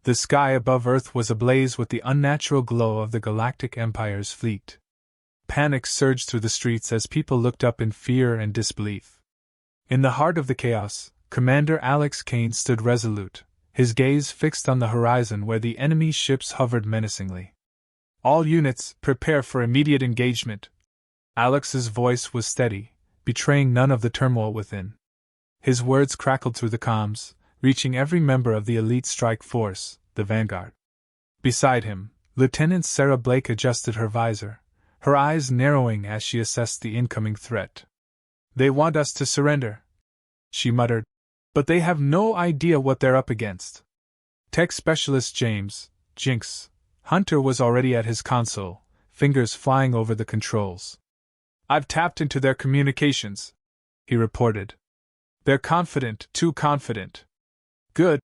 The sky above Earth was ablaze with the unnatural glow of the Galactic Empire's fleet. Panic surged through the streets as people looked up in fear and disbelief. In the heart of the chaos, Commander Alex Kane stood resolute, his gaze fixed on the horizon where the enemy ships hovered menacingly. "All units, prepare for immediate engagement." Alex's voice was steady, betraying none of the turmoil within. His words crackled through the comms, reaching every member of the elite strike force, the Vanguard. Beside him, Lieutenant Sarah Blake adjusted her visor, her eyes narrowing as she assessed the incoming threat. "They want us to surrender," she muttered, "but they have no idea what they're up against." Tech Specialist James, Jinx, Hunter was already at his console, fingers flying over the controls. "I've tapped into their communications," he reported. "They're confident, too confident." "Good,"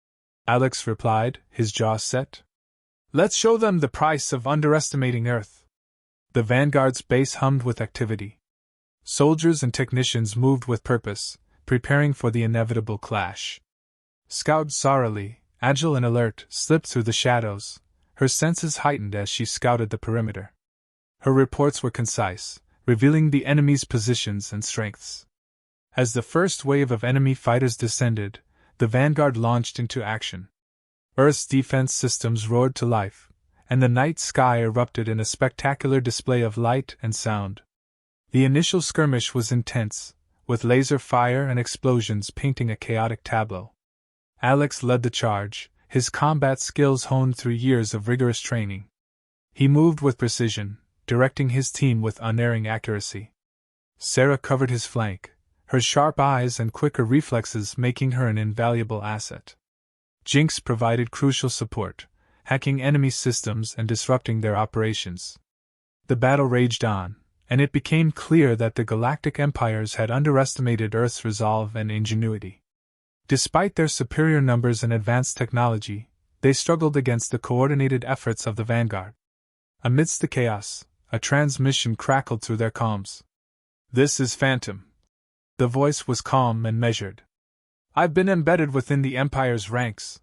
Alex replied, his jaw set. "Let's show them the price of underestimating Earth." The Vanguard's base hummed with activity. Soldiers and technicians moved with purpose, preparing for the inevitable clash. Scout Sarah Lee, agile and alert, slipped through the shadows, her senses heightened as she scouted the perimeter. Her reports were concise, revealing the enemy's positions and strengths. As the first wave of enemy fighters descended, the Vanguard launched into action. Earth's defense systems roared to life, and the night sky erupted in a spectacular display of light and sound. The initial skirmish was intense, with laser fire and explosions painting a chaotic tableau. Alex led the charge, his combat skills honed through years of rigorous training. He moved with precision, directing his team with unerring accuracy. Sarah covered his flank, her sharp eyes and quicker reflexes making her an invaluable asset. Jinx provided crucial support, hacking enemy systems and disrupting their operations. The battle raged on, and it became clear that the Galactic Empires had underestimated Earth's resolve and ingenuity. Despite their superior numbers and advanced technology, they struggled against the coordinated efforts of the Vanguard. Amidst the chaos, a transmission crackled through their comms. "This is Phantom." The voice was calm and measured. "I've been embedded within the Empire's ranks.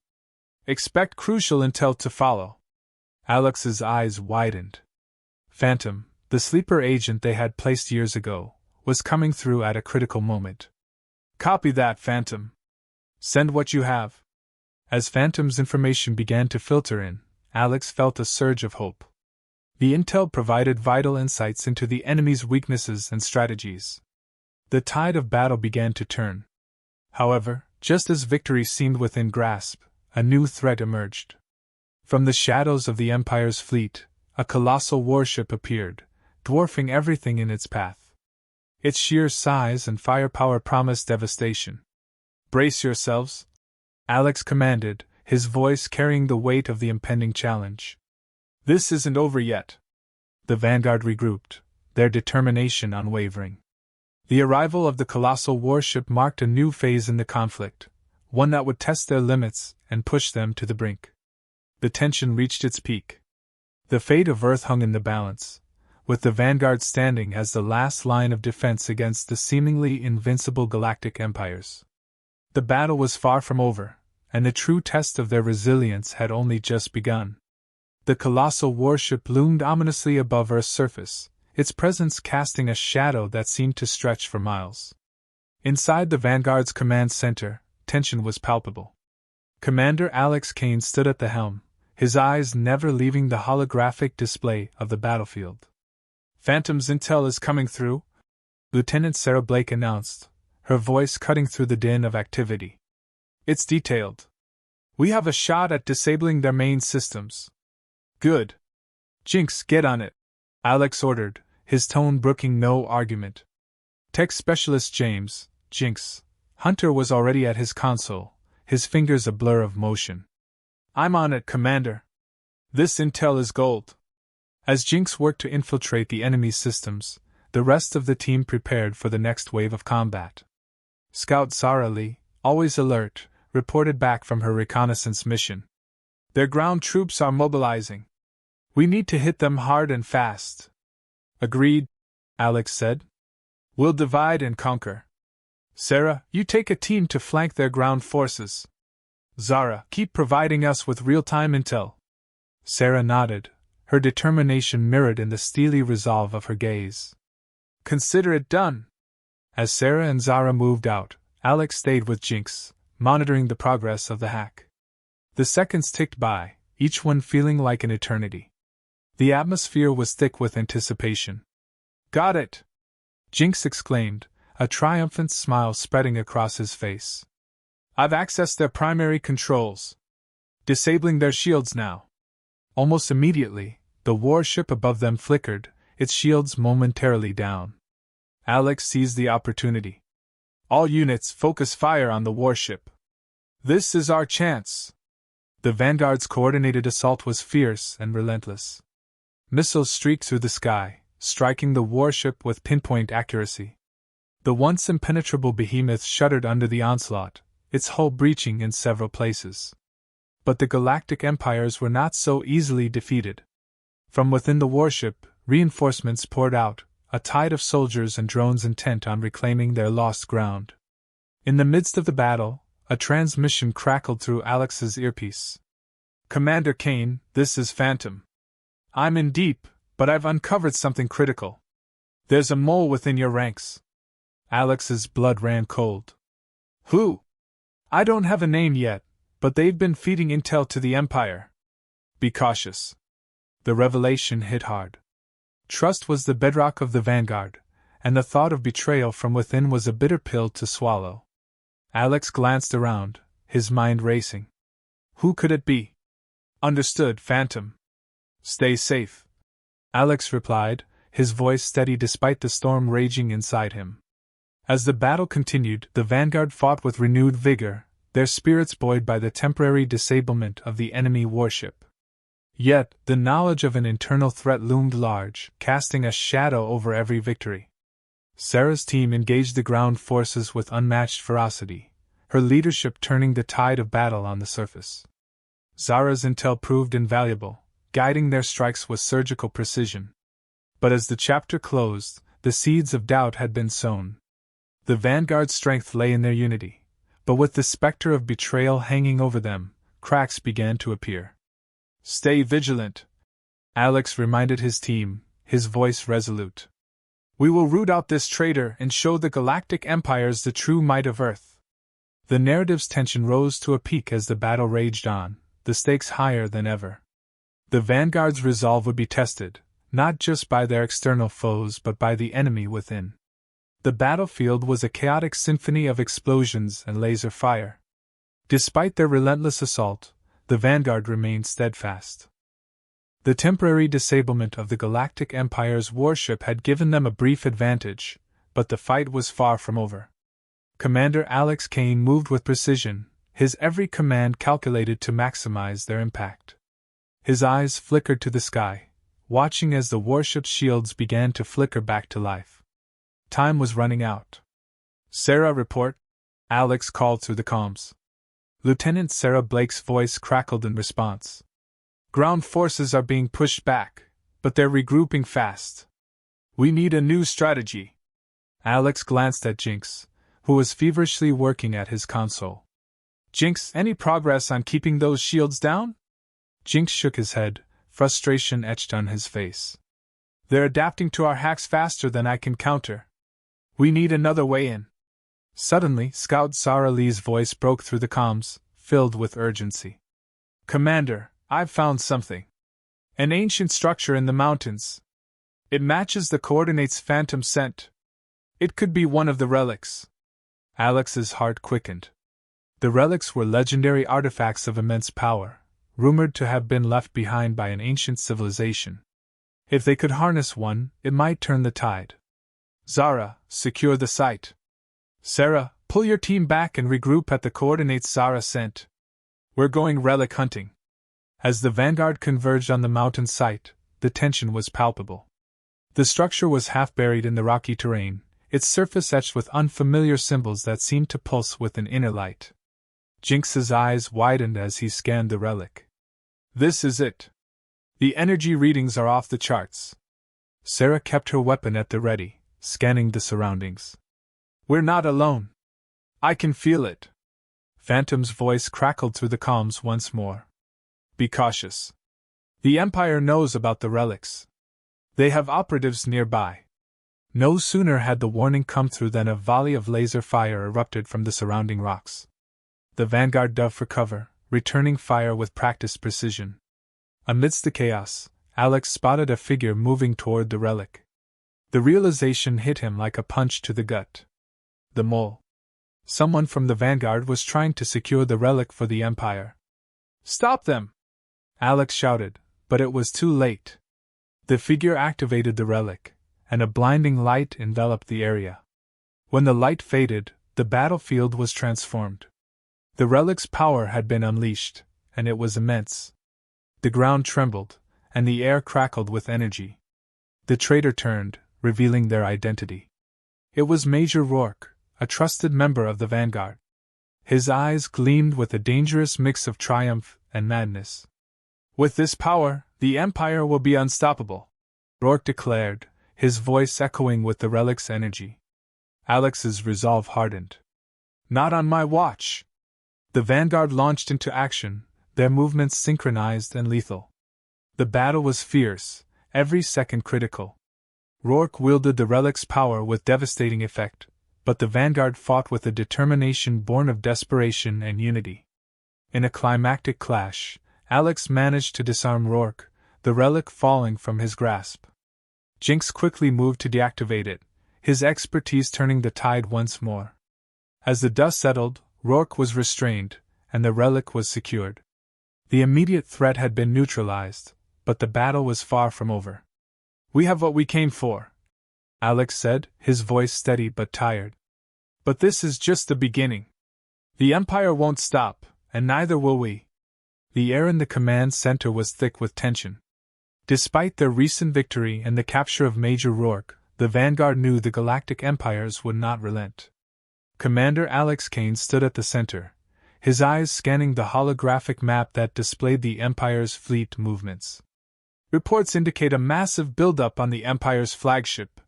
Expect crucial intel to follow." Alex's eyes widened. Phantom, the sleeper agent they had placed years ago, was coming through at a critical moment. "Copy that, Phantom. Send what you have." As Phantom's information began to filter in, Alex felt a surge of hope. The intel provided vital insights into the enemy's weaknesses and strategies. The tide of battle began to turn. However, just as victory seemed within grasp, a new threat emerged. From the shadows of the Empire's fleet, a colossal warship appeared, dwarfing everything in its path. Its sheer size and firepower promised devastation. "Brace yourselves," Alex commanded, his voice carrying the weight of the impending challenge. "This isn't over yet." The Vanguard regrouped, their determination unwavering. The arrival of the colossal warship marked a new phase in the conflict, one that would test their limits and push them to the brink. The tension reached its peak. The fate of Earth hung in the balance, with the Vanguard standing as the last line of defense against the seemingly invincible Galactic Empires. The battle was far from over, and the true test of their resilience had only just begun. The colossal warship loomed ominously above Earth's surface, its presence casting a shadow that seemed to stretch for miles. Inside the Vanguard's command center, tension was palpable. Commander Alex Kane stood at the helm, his eyes never leaving the holographic display of the battlefield. "Phantom's intel is coming through," Lieutenant Sarah Blake announced, her voice cutting through the din of activity. "It's detailed. We have a shot at disabling their main systems." "Good. Jinx, get on it," Alex ordered, his tone brooking no argument. Tech Specialist James, Jinx, Hunter was already at his console, his fingers a blur of motion. "I'm on it, Commander. This intel is gold." As Jinx worked to infiltrate the enemy's systems, the rest of the team prepared for the next wave of combat. Scout Sarah Lee, always alert, reported back from her reconnaissance mission. "Their ground troops are mobilizing. We need to hit them hard and fast." "Agreed," Alex said. "We'll divide and conquer. Sarah, you take a team to flank their ground forces. Zara, keep providing us with real-time intel. Sarah nodded, her determination mirrored in the steely resolve of her gaze. Consider it done. As Sarah and Zara moved out, Alex stayed with Jinx, monitoring the progress of the hack. The seconds ticked by, each one feeling like an eternity. The atmosphere was thick with anticipation. Got it! Jinx exclaimed, a triumphant smile spreading across his face. I've accessed their primary controls. Disabling their shields now. Almost immediately, the warship above them flickered, its shields momentarily down. Alex seized the opportunity. All units focus fire on the warship. This is our chance. The Vanguard's coordinated assault was fierce and relentless. Missiles streaked through the sky, striking the warship with pinpoint accuracy. The once impenetrable behemoth shuddered under the onslaught, its hull breaching in several places. But the Galactic Empires were not so easily defeated. From within the warship, reinforcements poured out, a tide of soldiers and drones intent on reclaiming their lost ground. In the midst of the battle, a transmission crackled through Alex's earpiece. Commander Kane, this is Phantom. I'm in deep, but I've uncovered something critical. There's a mole within your ranks. Alex's blood ran cold. Who? I don't have a name yet, but they've been feeding intel to the Empire. Be cautious. The revelation hit hard. Trust was the bedrock of the Vanguard, and the thought of betrayal from within was a bitter pill to swallow. Alex glanced around, his mind racing. Who could it be? Understood, Phantom. Stay safe. Alex replied, his voice steady despite the storm raging inside him. As the battle continued, the Vanguard fought with renewed vigor, their spirits buoyed by the temporary disablement of the enemy warship. Yet, the knowledge of an internal threat loomed large, casting a shadow over every victory. Sarah's team engaged the ground forces with unmatched ferocity, her leadership turning the tide of battle on the surface. Zara's intel proved invaluable, guiding their strikes with surgical precision. But as the chapter closed, the seeds of doubt had been sown. The Vanguard's strength lay in their unity, but with the specter of betrayal hanging over them, cracks began to appear. Stay vigilant, Alex reminded his team, his voice resolute. We will root out this traitor and show the Galactic Empires the true might of Earth. The narrative's tension rose to a peak as the battle raged on, the stakes higher than ever. The Vanguard's resolve would be tested, not just by their external foes but by the enemy within. The battlefield was a chaotic symphony of explosions and laser fire. Despite their relentless assault, the Vanguard remained steadfast. The temporary disablement of the Galactic Empire's warship had given them a brief advantage, but the fight was far from over. Commander Alex Kane moved with precision, his every command calculated to maximize their impact. His eyes flickered to the sky, watching as the warship's shields began to flicker back to life. Time was running out. Sarah, report, Alex called through the comms. Lieutenant Sarah Blake's voice crackled in response. Ground forces are being pushed back, but they're regrouping fast. We need a new strategy. Alex glanced at Jinx, who was feverishly working at his console. Jinx, any progress on keeping those shields down? Jinx shook his head, frustration etched on his face. They're adapting to our hacks faster than I can counter. We need another way in. Suddenly, Scout Zara Lee's voice broke through the comms, filled with urgency. Commander, I've found something. An ancient structure in the mountains. It matches the coordinates Phantom sent. It could be one of the relics. Alex's heart quickened. The relics were legendary artifacts of immense power, rumored to have been left behind by an ancient civilization. If they could harness one, it might turn the tide. Zara, secure the site. Sarah, pull your team back and regroup at the coordinates Zara sent. We're going relic hunting. As the Vanguard converged on the mountain site, the tension was palpable. The structure was half buried in the rocky terrain, its surface etched with unfamiliar symbols that seemed to pulse with an inner light. Jinx's eyes widened as he scanned the relic. This is it. The energy readings are off the charts. Sarah kept her weapon at the ready, scanning the surroundings. We're not alone. I can feel it. Phantom's voice crackled through the calms once more. Be cautious. The Empire knows about the relics. They have operatives nearby. No sooner had the warning come through than a volley of laser fire erupted from the surrounding rocks. The vanguard dove for cover, returning fire with practiced precision. Amidst the chaos, Alex spotted a figure moving toward the relic. The realization hit him like a punch to the gut. The mole. Someone from the vanguard was trying to secure the relic for the Empire. Stop them! Alex shouted, but it was too late. The figure activated the relic, and a blinding light enveloped the area. When the light faded, the battlefield was transformed. The relic's power had been unleashed, and it was immense. The ground trembled, and the air crackled with energy. The traitor turned, revealing their identity. It was Major Rourke, a trusted member of the vanguard. His eyes gleamed with a dangerous mix of triumph and madness. With this power, the Empire will be unstoppable, Rourke declared, his voice echoing with the relic's energy. Alex's resolve hardened. Not on my watch! The vanguard launched into action, their movements synchronized and lethal. The battle was fierce, every second critical. Rourke wielded the relic's power with devastating effect, but the vanguard fought with a determination born of desperation and unity. In a climactic clash, Alex managed to disarm Rourke, the relic falling from his grasp. Jinx quickly moved to deactivate it, his expertise turning the tide once more. As the dust settled, Rourke was restrained, and the relic was secured. The immediate threat had been neutralized, but the battle was far from over. We have what we came for, Alex said, his voice steady but tired. But this is just the beginning. The Empire won't stop, and neither will we. The air in the command center was thick with tension. Despite their recent victory and the capture of Major Rourke, the vanguard knew the Galactic Empires would not relent. Commander Alex Kane stood at the center, his eyes scanning the holographic map that displayed the Empire's fleet movements. Reports indicate a massive buildup on the Empire's flagship,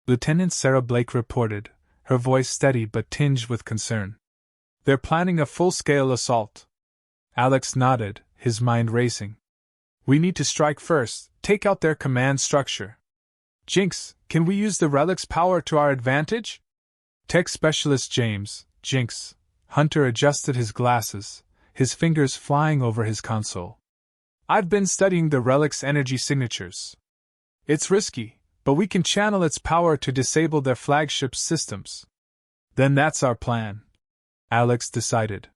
Lieutenant Sarah Blake reported, her voice steady but tinged with concern. They're planning a full-scale assault. Alex nodded, his mind racing. We need to strike first, take out their command structure. Jinx, can we use the relic's power to our advantage? Tech specialist James, Jinx, Hunter adjusted his glasses, his fingers flying over his console. I've been studying the relic's energy signatures. It's risky, but we can channel its power to disable their flagship systems. Then that's our plan, Alex decided.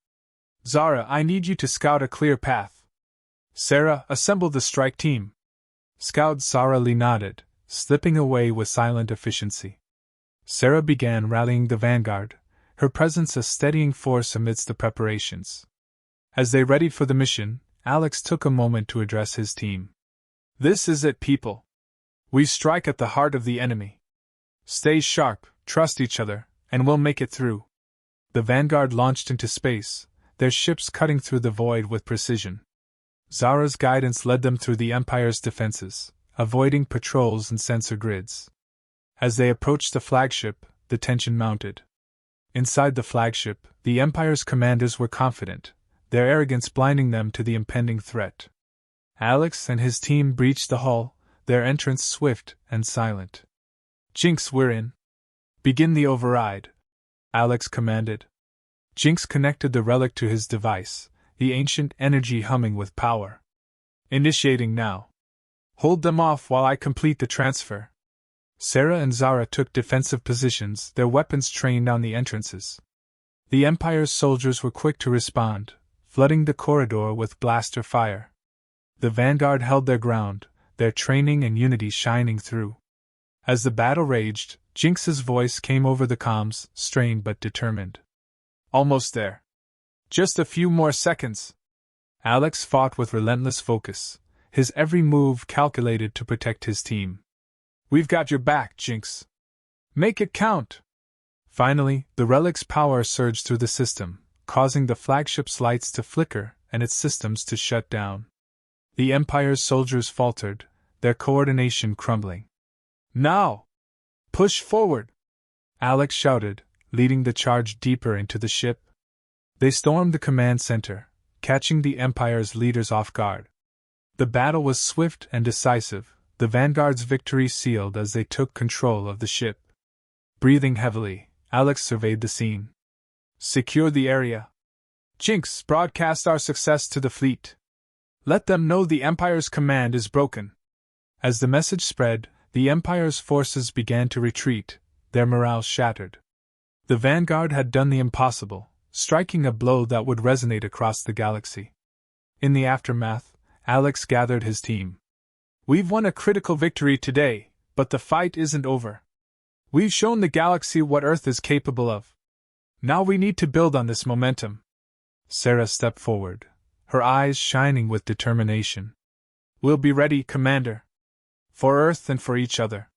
Zara, I need you to scout a clear path. Sarah, assemble the strike team. Scout Zara Lee nodded, slipping away with silent efficiency. Sarah began rallying the vanguard, her presence a steadying force amidst the preparations. As they readied for the mission, Alex took a moment to address his team. This is it, people. We strike at the heart of the enemy. Stay sharp, trust each other, and we'll make it through. The vanguard launched into space, their ships cutting through the void with precision. Zara's guidance led them through the Empire's defenses, avoiding patrols and sensor grids. As they approached the flagship, the tension mounted. Inside the flagship, the Empire's commanders were confident, their arrogance blinding them to the impending threat. Alex and his team breached the hull, their entrance swift and silent. Jinx, we're in. Begin the override, Alex commanded. Jinx connected the relic to his device, the ancient energy humming with power. Initiating now. Hold them off while I complete the transfer. Sarah and Zara took defensive positions, their weapons trained on the entrances. The Empire's soldiers were quick to respond, flooding the corridor with blaster fire. The vanguard held their ground, their training and unity shining through. As the battle raged, Jinx's voice came over the comms, strained but determined. Almost there. Just a few more seconds. Alex fought with relentless focus, his every move calculated to protect his team. We've got your back, Jinx. Make it count. Finally, the relic's power surged through the system, causing the flagship's lights to flicker and its systems to shut down. The Empire's soldiers faltered, their coordination crumbling. Now! Push forward! Alex shouted, leading the charge deeper into the ship. They stormed the command center, catching the Empire's leaders off guard. The battle was swift and decisive, the Vanguard's victory sealed as they took control of the ship. Breathing heavily, Alex surveyed the scene. Secure the area. Jinx, broadcast our success to the fleet. Let them know the Empire's command is broken. As the message spread, the Empire's forces began to retreat, their morale shattered. The Vanguard had done the impossible, striking a blow that would resonate across the galaxy. In the aftermath, Alex gathered his team. We've won a critical victory today, but the fight isn't over. We've shown the galaxy what Earth is capable of. Now we need to build on this momentum. Sarah stepped forward, her eyes shining with determination. We'll be ready, Commander. For Earth and for each other.